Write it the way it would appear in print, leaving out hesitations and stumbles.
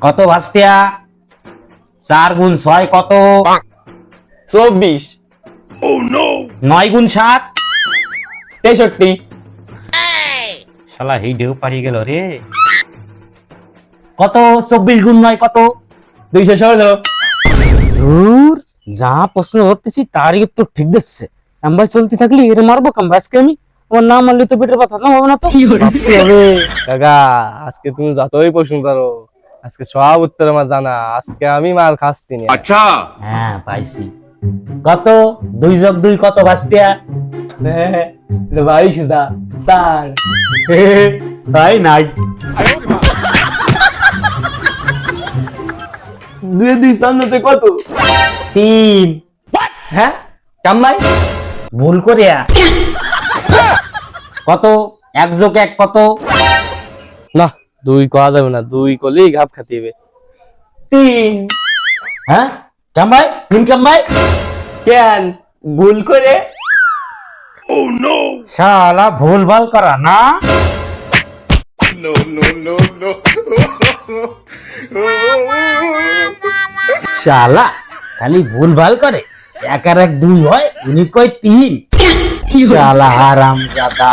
কত ভাস্তিয়া? 4 গুণ 6 কত? 24 9 গুণ 7? 63 শালা হিডেও পারি গেল রে। কত 24 গুণ 9 কত? 216 ধুর, যা প্রশ্ন করতেছি তারই উত্তর ঠিক দিচ্ছে। আমরা চলতে থাকলি এর মারবো কাম আজকে আমি। আমার নাম মারলে তো পেটের কথা হবে না তো। ভাবতে হবে। কাকা আজকে তুমি যতই প্রশ্ন করো আজকে সব উত্তর আমার জানা, আজকে আমি মার খাচ্ছি না। হ্যাঁ পাইছি। কত 2 যোগ 2 কত ভাস্তিয়া? ভাই সুদা স্যার তাই নাই। 2 2 সামনেতে কত? 3। হ্যাঁ কামাই ভুল করিয়া। কত 1 যোগ 1 কত? না 2 করা যাবে না, 2 করলেই ঘাপ খাতে হবে। 3 হ্যাঁ কামাই 3 কামাই। কেন ভুল করে? শালা ভুল ভাল করা না। শালা খালি ভুল ভাল করে। 1 আর 1 2 হয়, উনি কয় 3। শালা হারাম জাদা।